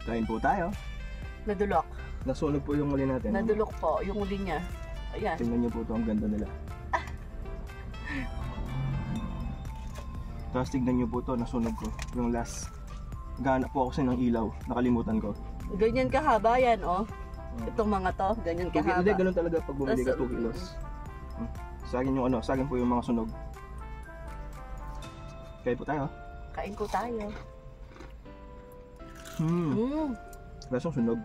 Kain po tayo. Nadulok. Nasunog po yung uli natin. Nadulok po yung uli niya. Ayan. Tingnan niyo po ito, ang ganda nila. Tapos tignan niyo po ito, nasunog ko. Yung last. Gana po ako kasi ng ilaw. Nakalimutan ko. Ganyan kahaba yan, oh. Itong mga to, ganyan kahaba. Hindi, ganun talaga pag bumili ka 2 kilos. Sa akin yung sa akin po yung mga sunog. Kain po tayo. Kain ko tayo. Lasang sunog.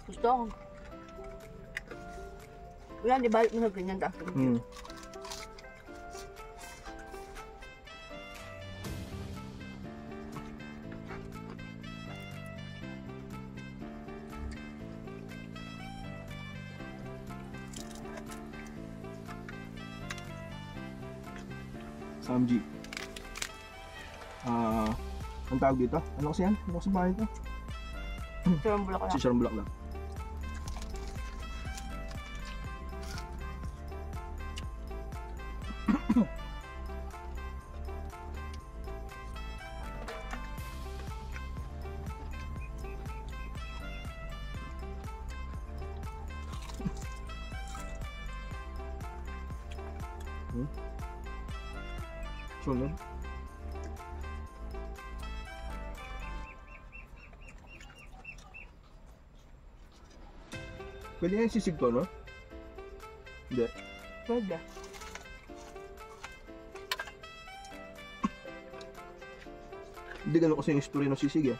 Gusto ko. Yan, ibalik mo na ganyan dahil. Samji. Ang tawag dito? Ano kasi yan? Ano kasi bahay ito? Sirang bulak lang. Sisirang bulak lang. Sunog. Pwede yan sisig to, no? Hindi. Pwede. Hindi ganun kasi yung history ng sisig eh.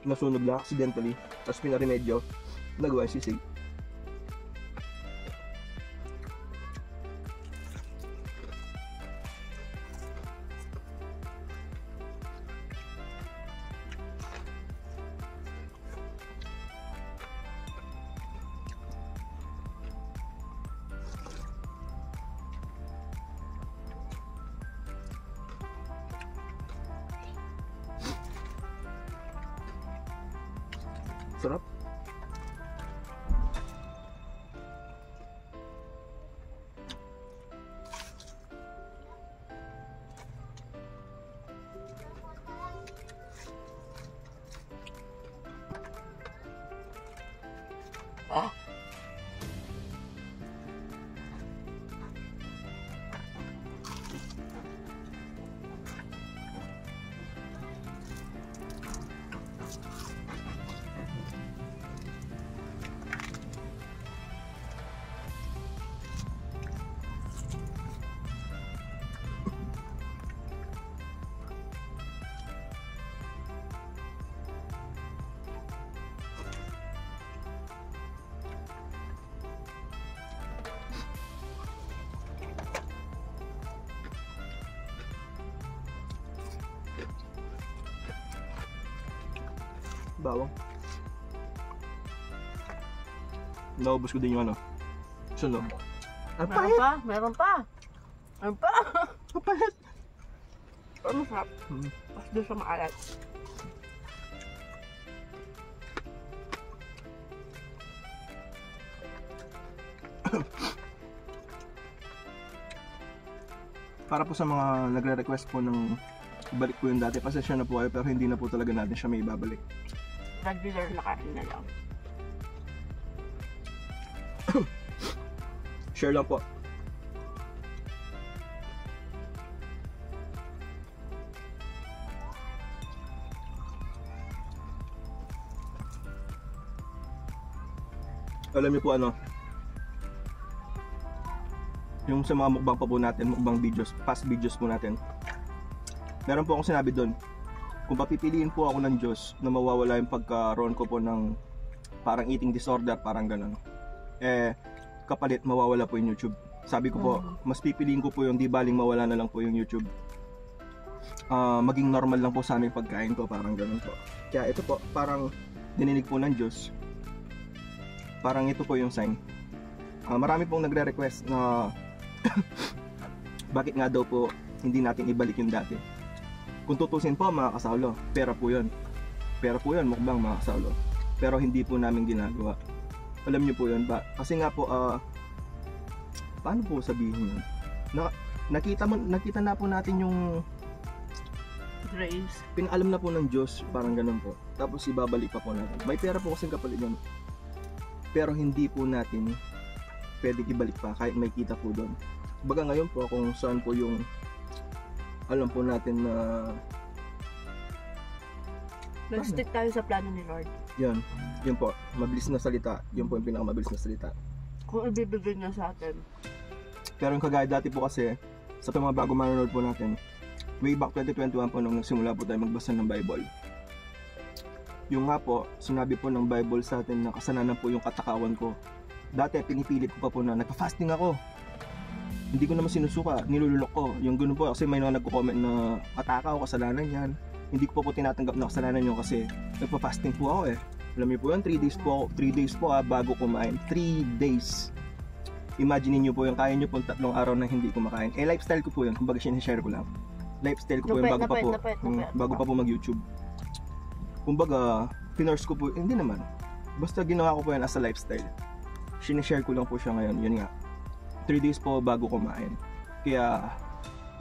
Nasunog lang accidentally, tapos pinaremedyo, nagawa yung sisig. Sarap. Bawang. Naubos ko din yung sunog. Meron pa? Meron pa? Meron pa? Kapalit. Pero masarap. Tapos doon siya maalat. Para po sa mga nagre-request po ng ibalik po yung dati, pasensya na po kayo pero hindi na po talaga natin siya may ibabalik. Regular na kain na lang. Share lang po. Alam niyo po yung sa mga mukbang pa po natin, mukbang videos, past videos po natin, meron po akong sinabi doon, kung papipiliin po ako ng Diyos na mawawala yung pagkaroon ko po ng parang eating disorder, parang ganun, kapalit mawawala po yung YouTube. Sabi ko po, mas pipiliin ko po yung di baling mawala na lang po yung YouTube. Maging normal lang po sa aming pagkain ko, parang ganun po. Kaya ito po, parang dininig po ng Diyos. Parang ito po yung sign. Marami pong nagre-request na bakit nga daw po hindi natin ibalik yung dati. Kung tutusin po mga kasawlo, pera po yun. Pera po yun, mukbang mga kasawlo. Pero hindi po namin ginagawa. Alam niyo po yun ba? Kasi nga po, paano po sabihin yun? Nakita na po natin yung Grace. Pinaalam na po ng Diyos, parang ganun po. Tapos ibabalik pa po natin. May pera po kasing kapalit yan. Pero hindi po natin pwedeng ibalik pa kahit may kita po doon. Baga ngayon po kung saan po yung alam po natin na Nag-stick tayo sa plano ni Lord. yun po, mabilis na salita. Yun po yung pinakamabilis na salita. Kung ibibigay niya sa atin. Pero yung kagaya dati po kasi, sa mga bago manonood po natin, way back 2021 po nung nagsimula po tayo magbasa ng Bible. Yung nga po, sinabi po ng Bible sa atin na kasalanan po yung katakawan ko. Dati pinipilit ko pa po na nagpa-fasting ako. Hindi ko naman sinusuka, nilululok ko. Yung ganoon po kasi may mga nagko-comment na ataka o kasalanan yan. Hindi ko po tinatanggap na kasalanan yun kasi nagpa-fasting po ako eh. Alam niyo po yan, 3 days po bago kumain. 3 days. Imagine niyo po yung kaya niyo po 3 araw na hindi kumakain. Eh lifestyle ko po yun, kumbaga sinishare ko lang. Lifestyle ko po yung bago pa po mag-YouTube. Kumbaga, pinurse ko po, hindi naman. Basta ginawa ko po yan as a lifestyle. Sinishare ko lang po siya ngayon, yun nga. 3 days po bago kumain. Kaya,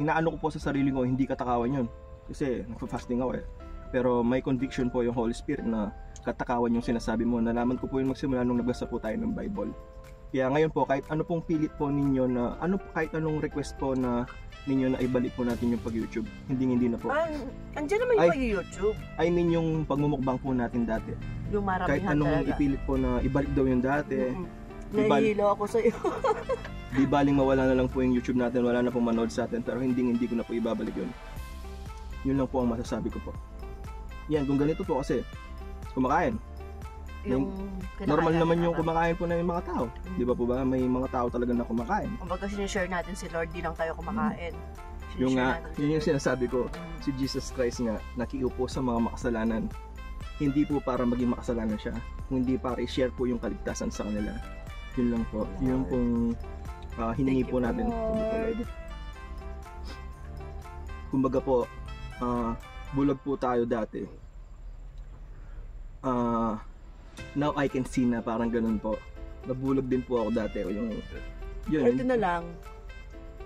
inaano ko po sa sarili ko, hindi katakawan yun. Kasi, nagpa-fasting ako eh. Pero may conviction po yung Holy Spirit na katakawan yung sinasabi mo. Nalaman ko po yung magsimula nung nagbasa po tayo ng Bible. Kaya ngayon po, kahit ano pong pilit po ninyo na, kahit anong request po na ninyo na ibalik po natin yung pag-YouTube, hindi na po. Andiyan naman yung pag-YouTube. I mean yung pagmumukbang po natin dati. Yung maramihan kahit anong talaga. ipilit po na ibalik daw yung dati. Nahihilo ako sa'yo. Di baling mawala na lang po yung YouTube natin, wala na pong manood sa atin, pero hindi ko na po ibabalik yun. Yun lang po ang masasabi ko po. Yan, kung ganito po kasi, kumakain. Normal naman yung kumakain po na yung mga tao. Di ba po ba? May mga tao talaga na kumakain. Kumbaga sinishare natin si Lord, di lang tayo kumakain. Yung nga, yun yung sinasabi ko, si Jesus Christ nga, nakiupo sa mga makasalanan. Hindi po para maging makasalanan siya, hindi para i-share po yung kaligtasan sa kanila. Yun lang po. Yun pong hiningi po natin. Kumbaga po, bulag po tayo dati. Now I can see na parang ganun po. Nabulag din po ako dati. Yun. Ito na lang.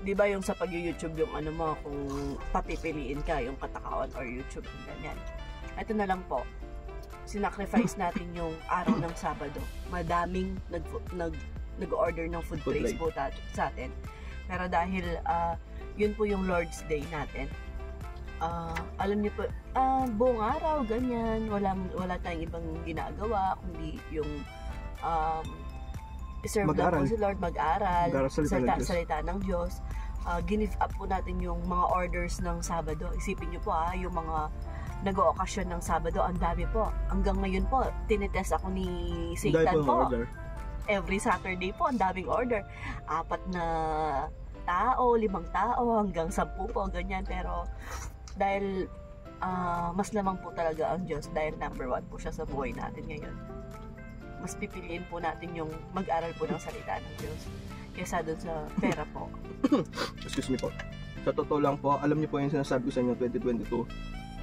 Di ba yung sa pag-YouTube yung ano mo, kung papipiliin ka, yung katakawan or YouTube, ganyan. Ito na lang po. Sinacrifice natin yung araw ng Sabado. Madaming nag-order ng food trays po sa atin. Pero dahil yun po yung Lord's Day natin, alam niyo po, buong araw, ganyan, wala tayong ibang ginagawa, kundi yung iserve lang po si Lord, mag-aral, salita ng Diyos. Give up po natin yung mga orders ng Sabado. Isipin niyo po yung mga nag-o-okasyon ng Sabado, ang dami po. Hanggang ngayon po, tinitest ako ni Satan po. Every Saturday po, ang daming order. 4 na tao, 5 tao, hanggang 10 po, ganyan. Pero dahil mas lamang po talaga ang Diyos, dahil number 1 po siya sa buhay natin ngayon. Mas pipiliin po natin yung mag-aral po ng salita ng Diyos kaysa doon sa pera po. Excuse me po. Sa totoo lang po, alam niyo po yung sinasabi ko sa inyo 2022.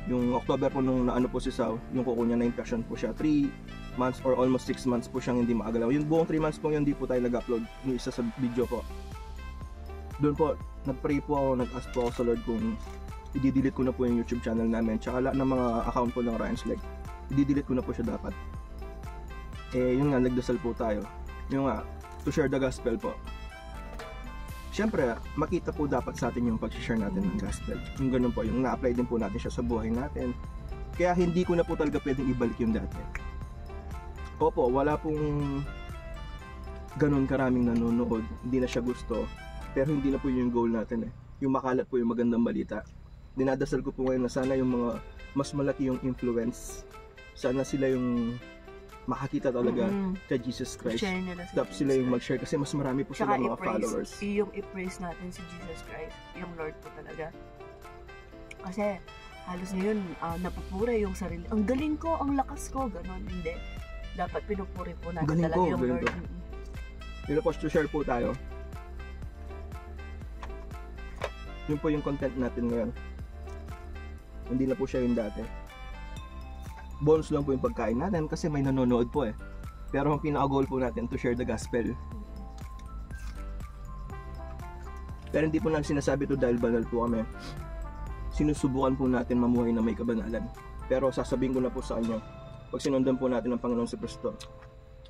Yung October po nung naano po si Sao, yung kuko niya na-infection po siya. 3 months or almost 6 months po siyang hindi makagalaw. Yung buong 3 months po yun, hindi po tayo nag-upload yung isa sa video po. Doon po, nag-pray po ako, nag-ask po ako sa Lord kung i-delete ko na po yung YouTube channel namin. Tsaka lahat ng mga account po ng Ryan's Leg, i-delete ko na po siya dapat. Yun nga, nagdasal po tayo. Yung nga, to share the gospel po. Siyempre, makita po dapat sa atin yung pag-share natin ng gospel. Yung ganun po, yung na-apply din po natin siya sa buhay natin. Kaya hindi ko na po talaga pwedeng ibalik yung dati. Opo, wala pong ganun karaming nanonood. Hindi na siya gusto. Pero hindi na po yung goal natin eh. Yung makalat po yung magandang balita. Dinadasal ko po ngayon na sana yung mga mas malaki yung influence. Sana sila yung makakita talaga kay Jesus Christ. Tapos sila yung mag-share kasi mas marami po sila mga followers. Yung i-praise natin si Jesus Christ, yung Lord po talaga. Kasi halos ngayon napupuri yung sarili. Ang galing ko, ang lakas ko, gano'n. Hindi. Dapat pinupuri po natin galing talaga ko, yung Lord. Yun po, to share po tayo. Yun po yung content natin ngayon. Hindi na po siya yung dati. Bonus lang po yung pagkain natin kasi may nanonood po eh. Pero ang pinaka-goal po natin to share the gospel. Pero hindi po namin sinasabi to dahil banal po kami. sinusubukan po natin mamuhay na may kabanalan. Pero sasabihin ko na po sa kanya, pag sinundan po natin ang Panginoon si Kristo,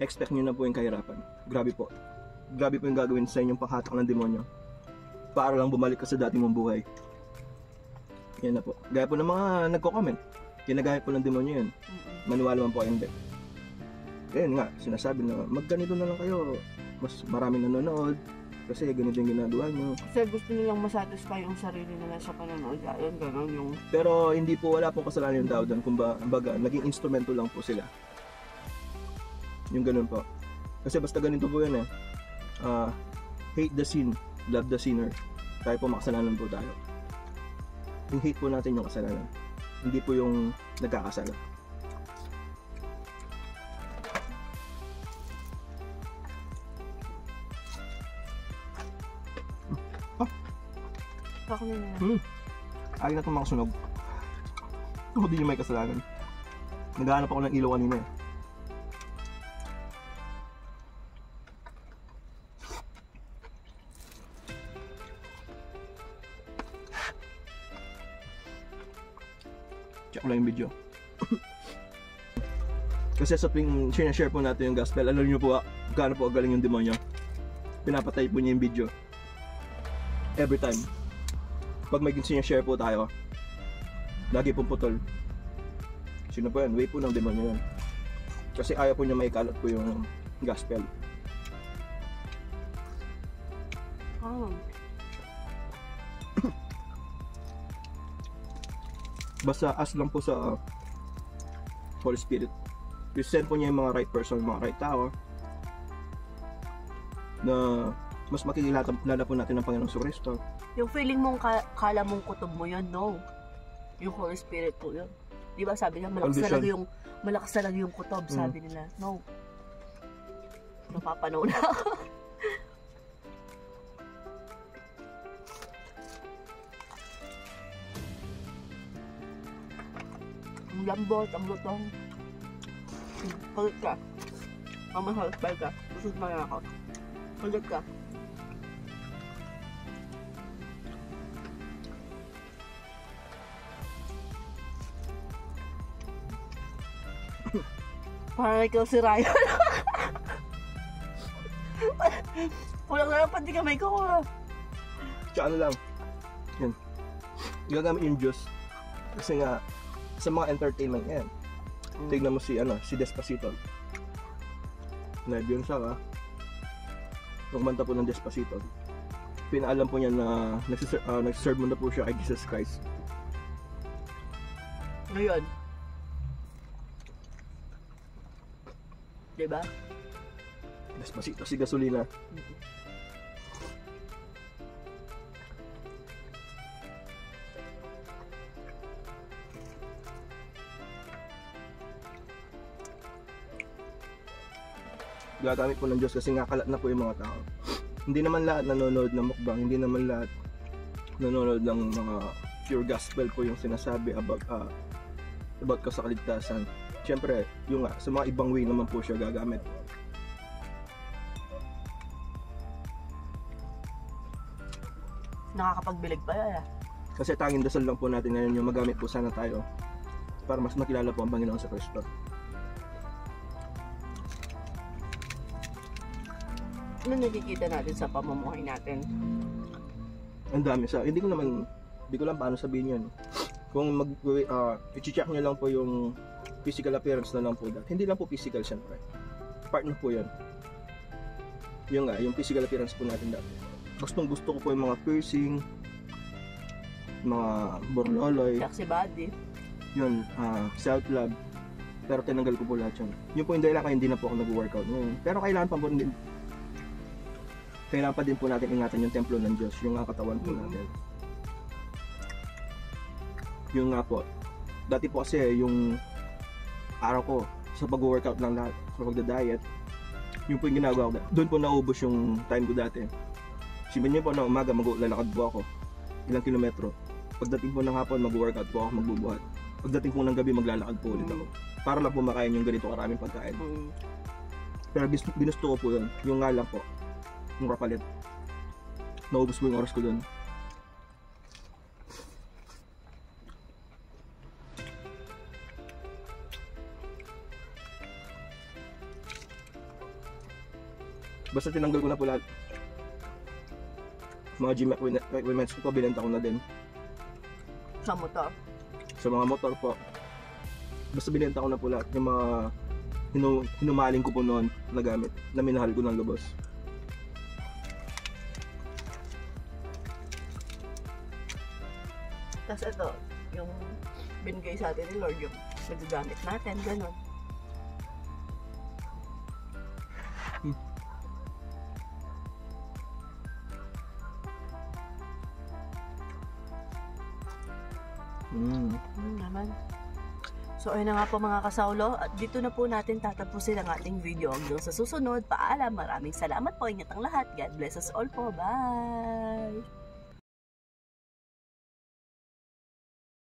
expect nyo na po yung kahirapan. Grabe po. Grabe po yung gagawin sa inyong panghatak ng demonyo para lang bumalik ka sa dati mong buhay. Yan na po. Gaya po ng mga nagko-comment, ginagaya po ng demonyo yun. Maniwala man po kayo hindi. Ganyan nga, sinasabi na magganito na lang kayo, mas maraming nanonood kasi ganito yung ginagawa nyo. Kasi gusto nilang masatisfy yung sarili nila sa panonood. Ayun, gano'n yung... Pero hindi po, wala pong kasalanan yung tao doon. Kumbaga, naging instrumento lang po sila. Yung ganun po. Kasi basta ganito po yun eh. Hate the sin, love the sinner. Tayo po makasalanan po tayo. Yung hate po natin yung kasalanan. Hindi po yung nagkakasala. Ako na nila. Ayaw na itong makasunog. Ako din yung may kasalanan. Naghahanap ako ng ilaw kanina eh. Check lang yung video. Kasi sa tuwing sinashare po natin yung gospel, alam nyo po gaano po galing yung demonyo. Pinapatay po niya yung video. Every time. Pag may sinashare po tayo, lagi pong putol. Sino po yan? Way po ng demonyo yun. Kasi ayaw po niya maikalat po yung gospel. Basta as lang po sa Holy Spirit. Present po niya yung mga right person, mga right tao na mas makikilala po natin ng Panginoong Kristo. Yung feeling mong kala mong kutob mo yun, no. Yung Holy Spirit po yun. Di ba sabi niya, malakas talaga yung kutob, sabi nila. No. Napapanaw na ako. Ang lambot, ang lutong. Pagod ka. Mamahal ka. Busog na ako. Pagod ka. Parang ikaw si Ryan. Kulang na lang pati kamay ko. Tsaka ano lang, yun, gagamit yung Diyos kasi nga sa mga entertainment yan. Tignan mo si Despacito. Live yun siya ka. Kumanta po ng Despacito. Pinaalam po niya na nagsiserve mo na po siya kay Jesus Christ. Ngayon, diba? Despacito si Gasolina. Gagamit po ng Diyos kasi nga kalat na po yung mga tao. Hindi naman lahat nanonood ng mukbang, hindi naman lahat nanonood ng mga pure gospel po yung sinasabi about ka sa kaligtasan. Siyempre, yung nga, sa mga ibang way naman po siya gagamit. Nakakapagbilig pa yan. Kasi tanging dasal lang po natin ngayon yung magamit po sana tayo para mas makilala po ang Panginoon sa Kristo. Ano nakikita natin sa pamumuhay natin? Ang dami sa, hindi ko lang paano sabihin yun. Kung i-check nyo lang po yung physical appearance na lang po dahil. Hindi lang po physical syempre. Part na po yun. Yung physical appearance po natin dati. Gustong gusto ko po yung mga piercing, mga borloloy. Sexy body. Yun, self-love. Pero tinanggal ko po lahat yun. Yun po yung dahilan kaya hindi na po ako nag-workout ngayon. Pero kailangan pa din po natin ingatan yung templo ng Diyos, yung katawan po natin. Yung nga po, dati po kasi yung araw ko sa pag-workout lang lahat, sa pagda-diet, yung po yung ginagawa ko, doon po naubos yung time ko dati. Sipin niyo po na umaga maglalakad po ako, ilang kilometro. Pagdating po ng hapon mag-workout po ako, magbubuhat. Pagdating po ng gabi maglalakad po ulit ako. Para lang po makain yung ganito karaming pagkain. Pero binusto ko po yun, yung nga lang po, yung kapalit. Naubos po yung oras ko doon. Basta tinanggal ko na po lahat. Mga gym equipments ko po, binenta ko na din. Sa motor? Sa mga motor po. Basta binenta ko na po lahat. Yung mga hinumaling ko po noon na gamit, na minahal ko ng lubos. Tapos ito, yung binigay sa atin ni Lord, yung nagagamit natin, gano'n. Naman. So ayun na nga po mga kasaulo, at dito na po natin tatapusin ang ating video. Hanggang sa susunod, paalam, maraming salamat po, ingat ang lahat, God bless us all po, bye!